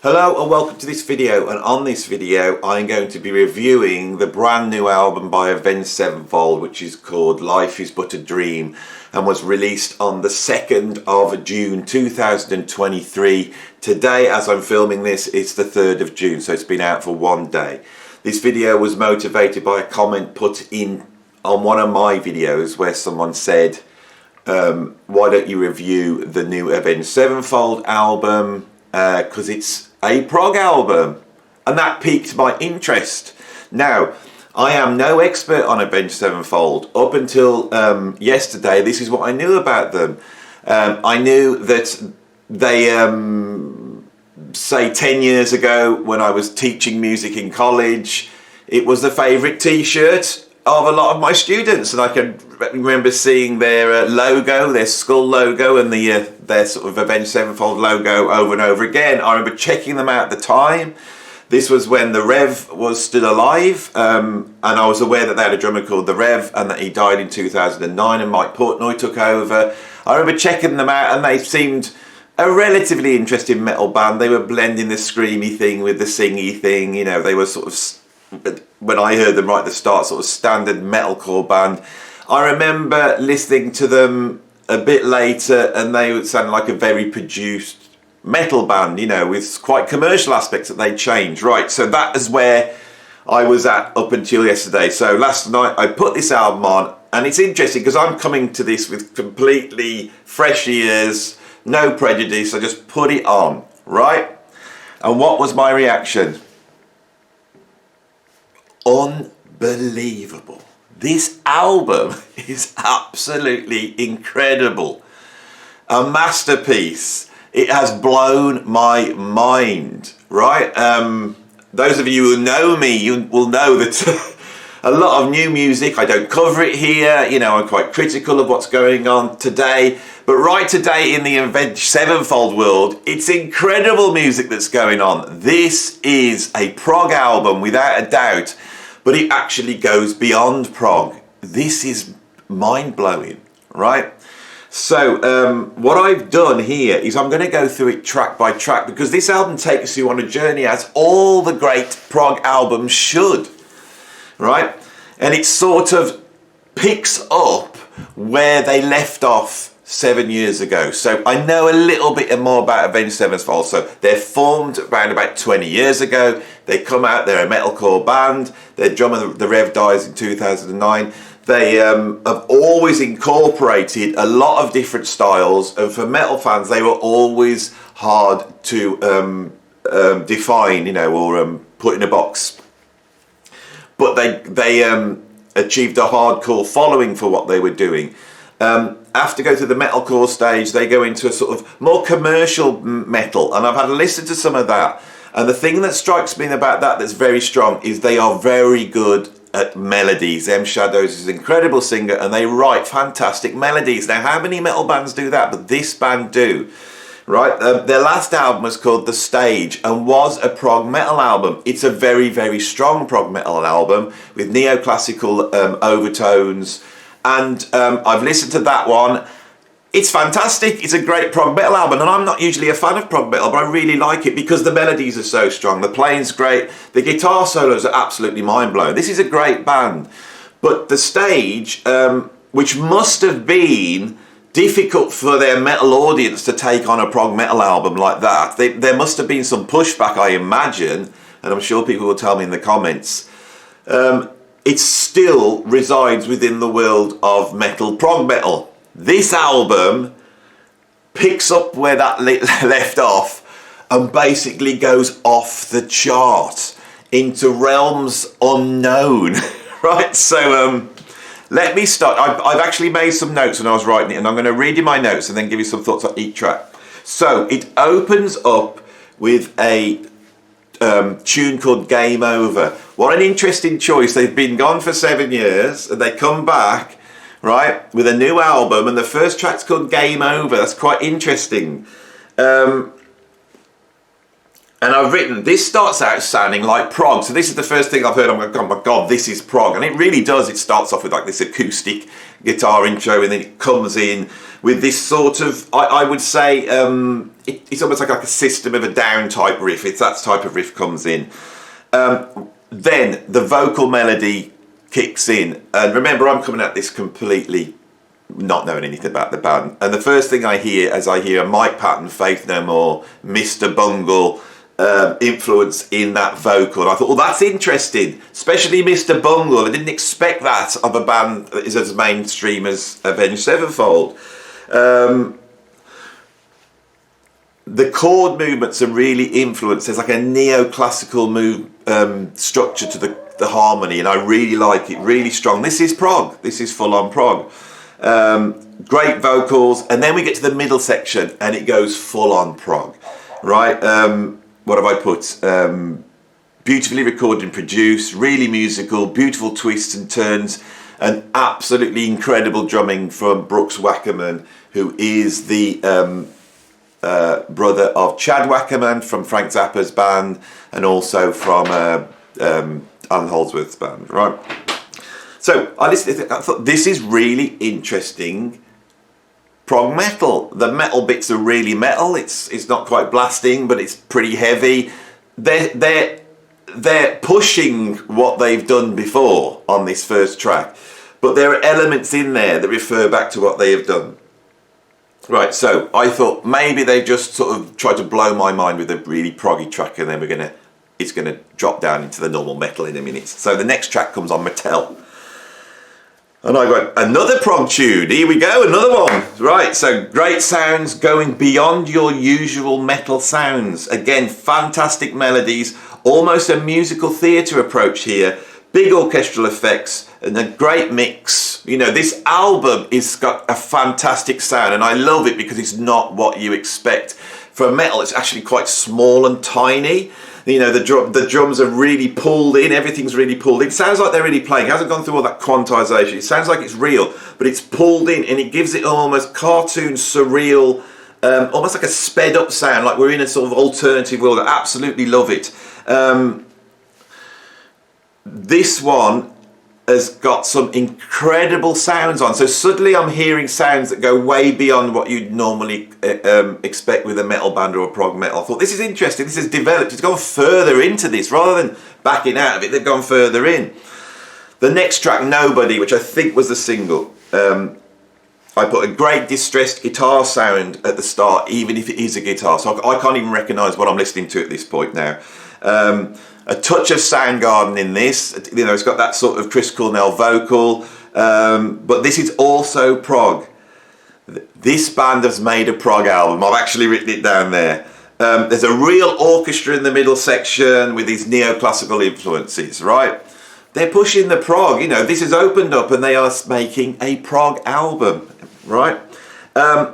Hello and welcome to this video, and on this video I'm going to be reviewing the brand new album by Avenged Sevenfold, which is called Life Is But a Dream and was released on the 2nd of June 2023. Today, as I'm filming this, it's the 3rd of June, so it's been out for one day. This video was motivated by a comment put in on one of my videos where someone said, why don't you review the new Avenged Sevenfold album, because it's a prog album, and that piqued my interest. Now, I am no expert on Avenged Sevenfold. Up until yesterday, this is what I knew about them. I knew that they, say 10 years ago when I was teaching music in college, it was the favourite t-shirt of a lot of my students, and I can remember seeing their logo, their skull logo, and their sort of Avenged Sevenfold logo over and over again. I remember checking them out at the time. This was when the Rev was still alive, and I was aware that they had a drummer called the Rev and that he died in 2009 and Mike Portnoy took over. I remember checking them out and they seemed a relatively interesting metal band. They were blending the screamy thing with the singy thing, you know, they were sort of, when I heard them right at the start, sort of standard metalcore band. I remember listening to them a bit later and they sounded like a very produced metal band, you know, with quite commercial aspects that they changed. Right, so that is where I was at up until yesterday. So last night I put this album on, and it's interesting because I'm coming to this with completely fresh ears, no prejudice. I just put it on, right? And what was my reaction? Unbelievable. This album is absolutely incredible. A masterpiece. It has blown my mind, right? Those of you who know me, you will know that a lot of new music, I don't cover it here, you know, I'm quite critical of what's going on today, but right today in the Avenged Sevenfold world, it's incredible music that's going on. This is a prog album without a doubt, but it actually goes beyond prog. This is mind-blowing, right? So what I've done here is I'm going to go through it track by track, because this album takes you on a journey as all the great prog albums should, right? And it sort of picks up where they left off 7 years ago. So I know a little bit more about Avenged Sevenfold. So they're formed around about 20 years ago. They come out, they're a metalcore band. Their drummer, the Rev, dies in 2009. They have always incorporated a lot of different styles, and for metal fans they were always hard to define, you know, or put in a box. But they achieved a hardcore following for what they were doing. After go to the metalcore stage, they go into a sort of more commercial metal, and I've had a listen to some of that. And the thing that strikes me about that that's very strong is they are very good at melodies. M Shadows is an incredible singer and they write fantastic melodies. Now, how many metal bands do that? But this band do, right? Their last album was called The Stage and was a prog metal album. It's a very, very strong prog metal album with neoclassical overtones. And I've listened to that one. It's fantastic. It's a great prog metal album, and I'm not usually a fan of prog metal, but I really like it because the melodies are so strong. The playing's great. The guitar solos are absolutely mind-blowing. This is a great band. But The Stage, which must have been difficult for their metal audience to take on a prog metal album like that. There must have been some pushback, I imagine, and I'm sure people will tell me in the comments. It still resides within the world of metal, prog metal. This album picks up where that left off and basically goes off the chart into realms unknown, right? So let me start. I've actually made some notes when I was writing it, and I'm going to read you my notes and then give you some thoughts on each track. So it opens up with a tune called Game Over. What an interesting choice. They've been gone for 7 years and they come back, right, with a new album, and the first track's called Game Over. That's quite interesting. And I've written, this starts out sounding like prog. So this is the first thing I've heard. I'm like, oh my God, this is prog. And it really does. It starts off with like this acoustic guitar intro, and then it comes in with this sort of, I would say, it's almost like a System of a Down type riff. It's that type of riff comes in. Then the vocal melody kicks in. And remember, I'm coming at this completely not knowing anything about the band. And the first thing I hear a Mike Patton, Faith No More, Mr. Bungle influence in that vocal. And I thought, well, that's interesting, especially Mr. Bungle. I didn't expect that of a band that is as mainstream as Avenged Sevenfold. The chord movements are really influenced. There's like a neoclassical structure to the harmony, and I really like it, really strong. This is prog. This is full-on prog. Great vocals, and then we get to the middle section, and it goes full-on prog, right? What have I put? Beautifully recorded and produced, really musical, beautiful twists and turns, and absolutely incredible drumming from Brooks Wackerman, who is the brother of Chad Wackerman from Frank Zappa's band, and also from Alan Holdsworth's band, right? So I listened to it, I thought, this is really interesting prog metal. The metal bits are really metal. It's not quite blasting, but it's pretty heavy. They're pushing what they've done before on this first track, but there are elements in there that refer back to what they have done. Right, so I thought maybe they just sort of tried to blow my mind with a really proggy track, and then it's gonna drop down into the normal metal in a minute. So the next track comes on, Mattel. And I went, another prog tune, here we go, another one. Right, so great sounds going beyond your usual metal sounds. Again, fantastic melodies, almost a musical theatre approach here. Big orchestral effects and a great mix. You know, this album is got a fantastic sound, and I love it because it's not what you expect. For metal, it's actually quite small and tiny. You know, the drums are really pulled in, everything's really pulled in. It sounds like they're really playing. It hasn't gone through all that quantization. It sounds like it's real, but it's pulled in, and it gives it almost cartoon, surreal, almost like a sped up sound, like we're in a sort of alternative world. I absolutely love it. This one has got some incredible sounds on. So suddenly I'm hearing sounds that go way beyond what you'd normally expect with a metal band or a prog metal. I thought, this is interesting, this has developed, it's gone further into this, rather than backing out of it, they've gone further in. The next track, Nobody, which I think was the single, I put a great distressed guitar sound at the start, even if it is a guitar, so I can't even recognise what I'm listening to at this point now. A touch of Soundgarden in this, you know, it's got that sort of Chris Cornell vocal, but this is also prog. This band has made a prog album. I've actually written it down there. There's a real orchestra in the middle section with these neoclassical influences, right? They're pushing the prog, you know, this has opened up and they are making a prog album, right?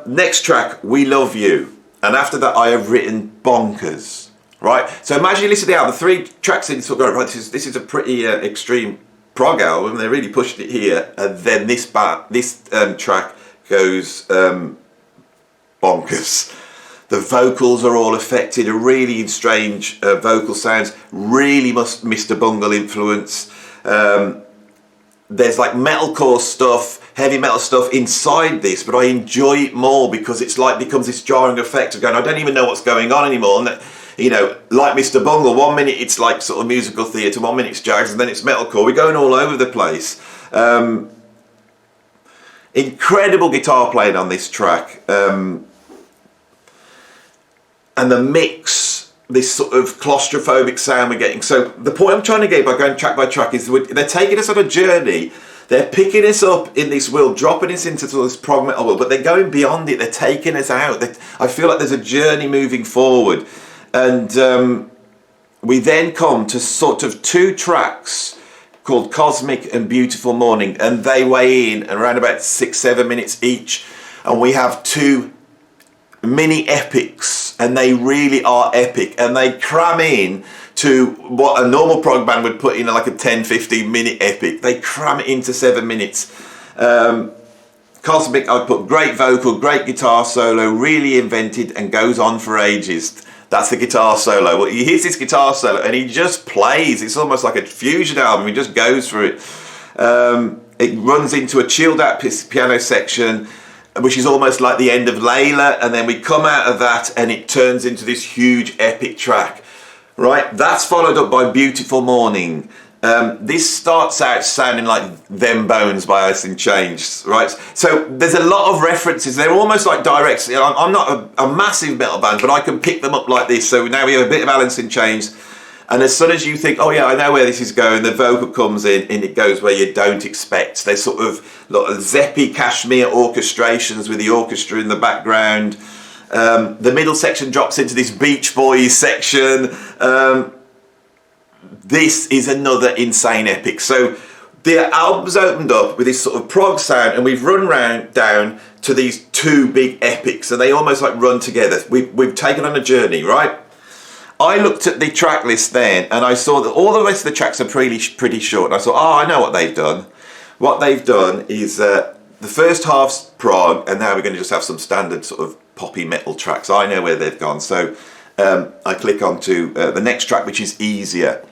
Next track, We Love You. And after that, I have written Bonkers. Right, so imagine you listen to the album, 3 tracks in, sort of going, right, this is a pretty extreme prog album. They really pushed it here, and then this track goes bonkers. The vocals are all affected, a really strange vocal sounds, really Mr. Bungle influence. There's like metalcore stuff, heavy metal stuff inside this, but I enjoy it more because it's like becomes this jarring effect of going, I don't even know what's going on anymore. And you know, like Mr. Bungle, 1 minute it's like sort of musical theatre, 1 minute it's jazz, and then it's metalcore. We're going all over the place. Incredible guitar playing on this track. And the mix, this sort of claustrophobic sound we're getting. So the point I'm trying to get by going track by track is they're taking us on a journey. They're picking us up in this world, dropping us into this prog metal world, but they're going beyond it. They're taking us out. I feel like there's a journey moving forward. And we then come to sort of 2 tracks called Cosmic and Beautiful Morning, and they weigh in around about 6-7 minutes each, and we have 2 mini epics, and they really are epic, and they cram in to what a normal prog band would put in like a 10-15 minute epic. They cram it into 7 minutes. Cosmic, I put great vocal, great guitar solo, really invented, and goes on for ages. That's the guitar solo. Well, he hits this guitar solo and he just plays. It's almost like a fusion album. He just goes for it. It runs into a chilled out piano section. which is almost like the end of Layla, and then we come out of that and it turns into this huge epic track, right? That's followed up by Beautiful Morning. This starts out sounding like Them Bones by Alice in Chains, right? So there's a lot of references. They're almost like direct. You know, I'm not a massive metal band, but I can pick them up like this. So now we have a bit of Alice in Chains, and as soon as you think, oh yeah, I know where this is going, the vocal comes in and it goes where you don't expect. There's sort of lot of Zeppy Kashmir orchestrations with the orchestra in the background. The middle section drops into this Beach Boys section. This is another insane epic. So the album's opened up with this sort of prog sound, and we've run down to these two big epics, and they almost like run together. We've taken on a journey, right? I looked at the track list then, and I saw that all the rest of the tracks are pretty short. And I thought, oh, I know what they've done. What they've done is the first half's prog, and now we're going to just have some standard sort of poppy metal tracks. I know where they've gone. So I click on to the next track, which is Easier.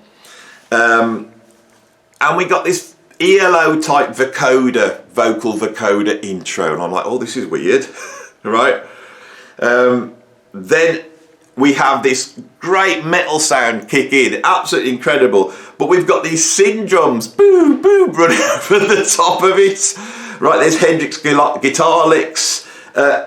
And we got this ELO type vocal vocoder intro, and I'm like, oh, this is weird, right? Then we have this great metal sound kick in, absolutely incredible, but we've got these synth drums, boom, boom, running over the top of it, right? There's Hendrix guitar licks.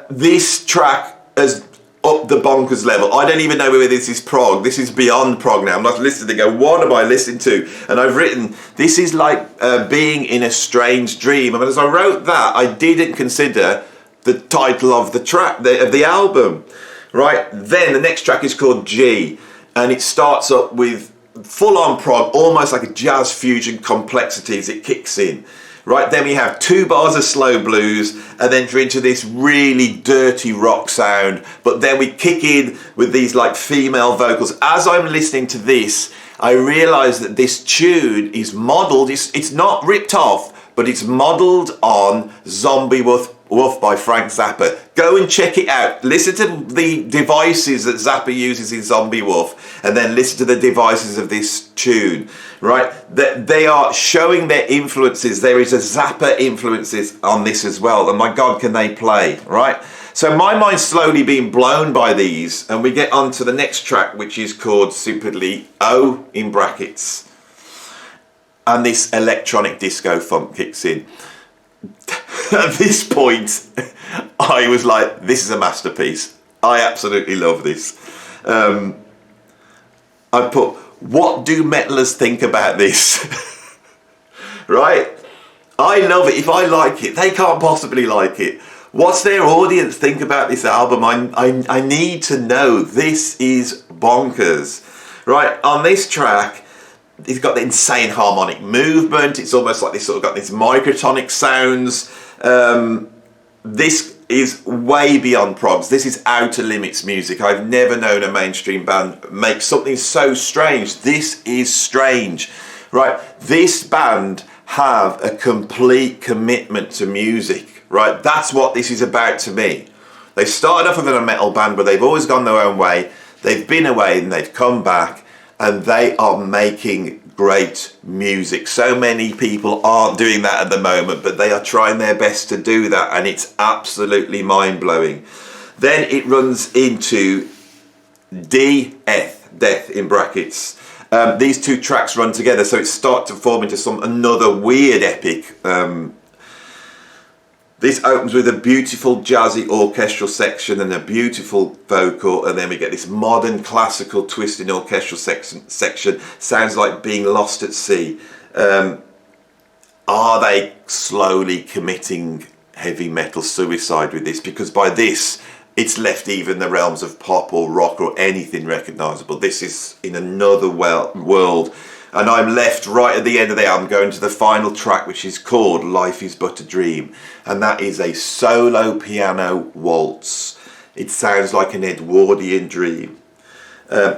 This track has up the bonkers level. I don't even know whether this is prog. This is beyond prog now. I'm not listening to go, what am I listening to? And I've written, this is like being in a strange dream. And as I wrote that, I didn't consider the title of the track, of the album, right? Then the next track is called G, and it starts up with full-on prog, almost like a jazz fusion complexity as it kicks in. Right, then we have 2 bars of slow blues, and then into this really dirty rock sound, but then we kick in with these like female vocals. As I'm listening to this, I realise that this tune is modelled, it's not ripped off, but it's modelled on Zombie Wolf by Frank Zappa. Go and check it out. Listen to the devices that Zappa uses in Zombie Wolf, and then listen to the devices of this tune, right? They are showing their influences. There is a Zappa influences on this as well, and my God, can they play, right? So my mind's slowly being blown by these, and we get on to the next track, which is called simply O in brackets. And this electronic disco funk kicks in. At this point, I was like, this is a masterpiece. I absolutely love this. I put, what do metalers think about this? Right? I love it. If I like it, they can't possibly like it. What's their audience think about this album? I need to know. This is bonkers. Right? On this track, it's got the insane harmonic movement. It's almost like this sort of got these microtonic sounds. This is way beyond progs. This is outer limits music. I've never known a mainstream band make something so strange. This is strange, right? This band have a complete commitment to music, right? That's what this is about to me. They started off with a metal band, but they've always gone their own way. They've been away and they've come back, and they are making great music. So many people aren't doing that at the moment, but they are trying their best to do that, and it's absolutely mind-blowing. Then it runs into death in brackets. These two tracks run together, so it starts to form into another weird epic. This opens with a beautiful jazzy orchestral section and a beautiful vocal, and then we get this modern classical twisting orchestral section. Sounds like Being Lost at Sea. Are they slowly committing heavy metal suicide with this? Because by this, it's left even the realms of pop or rock or anything recognisable. This is in another world. And I'm left right at the end of the album going to the final track, which is called Life Is But a Dream. And that is a solo piano waltz. It sounds like an Edwardian dream.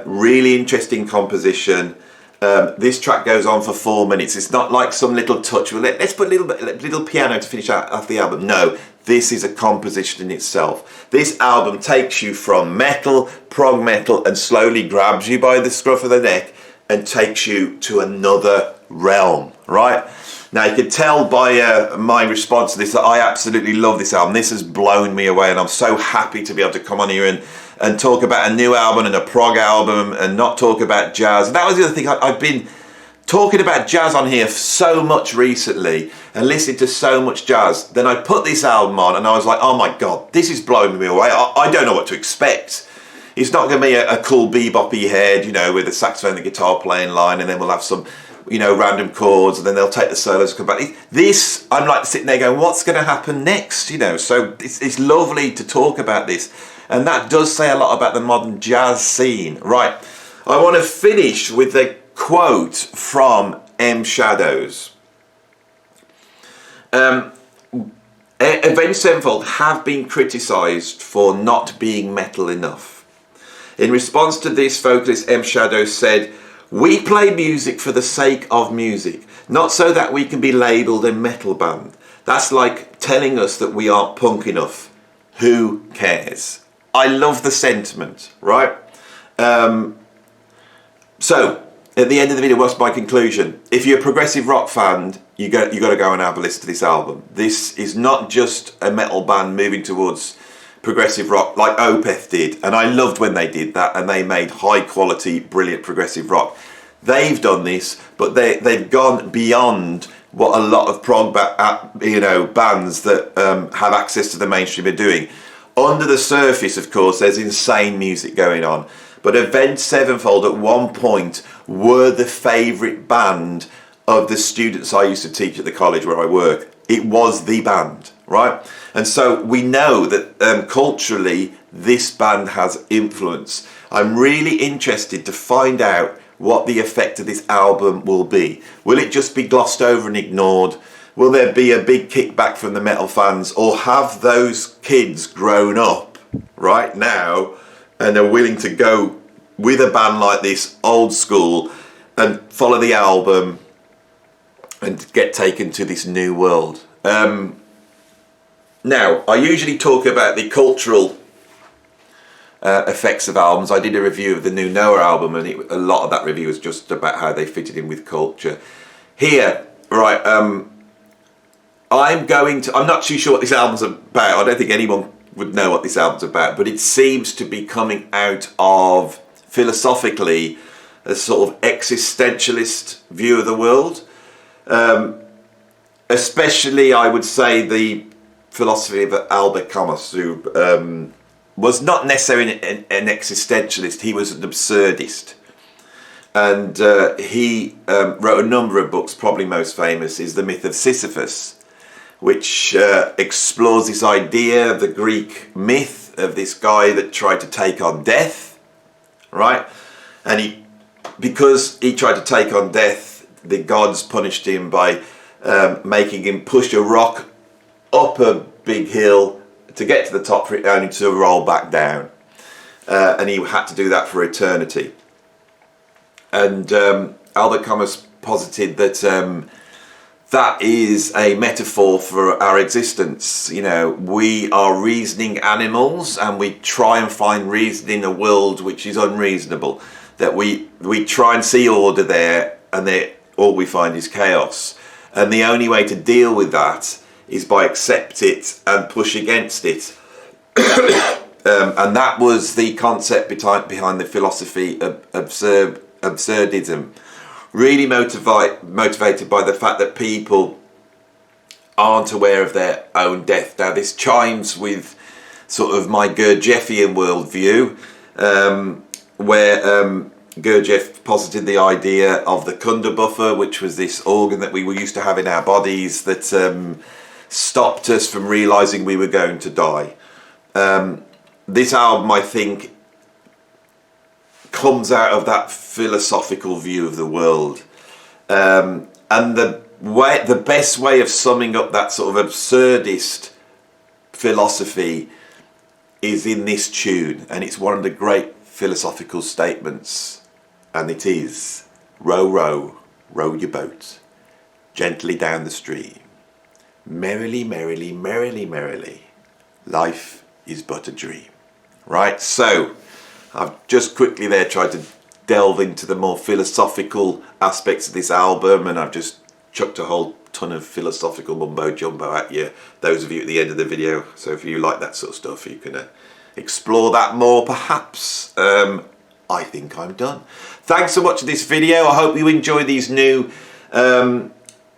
Really interesting composition. This track goes on for 4 minutes. It's not like some little touch. Well, let's put a little piano to finish off the album. No, this is a composition in itself. This album takes you from metal, prog metal, and slowly grabs you by the scruff of the neck and takes you to another realm, right? Now you can tell by my response to this that I absolutely love this album. This has blown me away, and I'm so happy to be able to come on here and talk about a new album and a prog album and not talk about jazz. And that was the other thing. I've been talking about jazz on here so much recently and listening to so much jazz. Then I put this album on and I was like, oh my God, this is blowing me away. I don't know what to expect. It's not going to be a cool bebop-y head, with the saxophone and the guitar playing line, and then we'll have some, random chords, and then they'll take the solos and come back. This, I'm like sitting there going, what's going to happen next? So it's lovely to talk about this. And that does say a lot about the modern jazz scene. Right, I want to finish with a quote from M Shadows. Avenged Sevenfold have been criticised for not being metal enough. In response to this, vocalist M Shadows said, "We play music for the sake of music, not so that we can be labelled a metal band. That's like telling us that we aren't punk enough. Who cares?" I love the sentiment, right? So, at the end of the video, what's my conclusion? If you're a progressive rock fan, you got to go and have a listen to this album. This is not just a metal band moving towards progressive rock like Opeth did, and I loved when they did that, and they made high quality, brilliant progressive rock. They've done this, but they've gone beyond what a lot of prog bands that have access to the mainstream are doing. Under the surface, of course, there's insane music going on, but Avenged Sevenfold at one point were the favourite band of the students I used to teach at the college where I work. It was the band, right? And so we know that culturally this band has influence. I'm really interested to find out what the effect of this album will be. Will it just be glossed over and ignored? Will there be a big kickback from the metal fans? Or have those kids grown up right now and are willing to go with a band like this, old school, and follow the album and get taken to this new world? Now, I usually talk about the cultural effects of albums. I did a review of the new Noah album, and a lot of that review was just about how they fitted in with culture. Here, right, I'm not too sure what this album's about. I don't think anyone would know what this album's about, but it seems to be coming out of, philosophically, a sort of existentialist view of the world. Especially, I would say, the philosophy of Albert Camus, who was not necessarily an existentialist, he was an absurdist. And he wrote a number of books. Probably most famous is The Myth of Sisyphus, which explores this idea of the Greek myth of this guy that tried to take on death, right? And because he tried to take on death, the gods punished him by making him push a rock up a big hill to get to the top for it only to roll back down. And he had to do that for eternity. And Albert Camus posited that that is a metaphor for our existence. We are reasoning animals, and we try and find reason in a world which is unreasonable. That we try and see order there, and all we find is chaos. And the only way to deal with that is by accept it and push against it. And that was the concept behind the philosophy of absurdism. Really motivated by the fact that people aren't aware of their own death. Now this chimes with sort of my Gurdjieffian worldview, where Gurdjieff posited the idea of the Kunda buffer, which was this organ that we used to have in our bodies that stopped us from realising we were going to die. This album, I think, comes out of that philosophical view of the world. And the best way of summing up that sort of absurdist philosophy is in this tune, and it's one of the great philosophical statements, and it is, "Row, row, row your boat gently down the stream. Merrily, merrily, merrily, merrily, life is but a dream." Right, so I've just quickly there tried to delve into the more philosophical aspects of this album, and I've just chucked a whole ton of philosophical mumbo jumbo at you, those of you at the end of the video. So if you like that sort of stuff, you can explore that more perhaps. I think I'm done. Thanks for watching this video. I hope you enjoy these new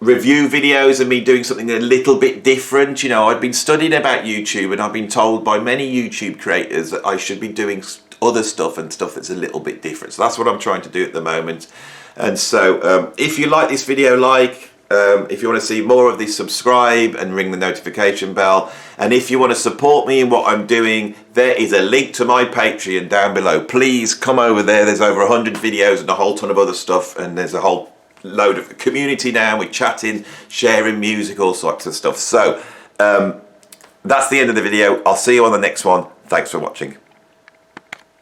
review videos and me doing something a little bit different. You know, I've been studying about YouTube, and I've been told by many YouTube creators that I should be doing other stuff and stuff that's a little bit different. So that's what I'm trying to do at the moment. And so if you like this video, if you want to see more of this, subscribe and ring the notification bell. And if you want to support me in what I'm doing, there is a link to my Patreon down below. Please come over there. There's over 100 videos and a whole ton of other stuff, and there's a whole load of community now. We're chatting, sharing music, all sorts of stuff. So that's the end of the video. I'll see you on the next one. Thanks for watching.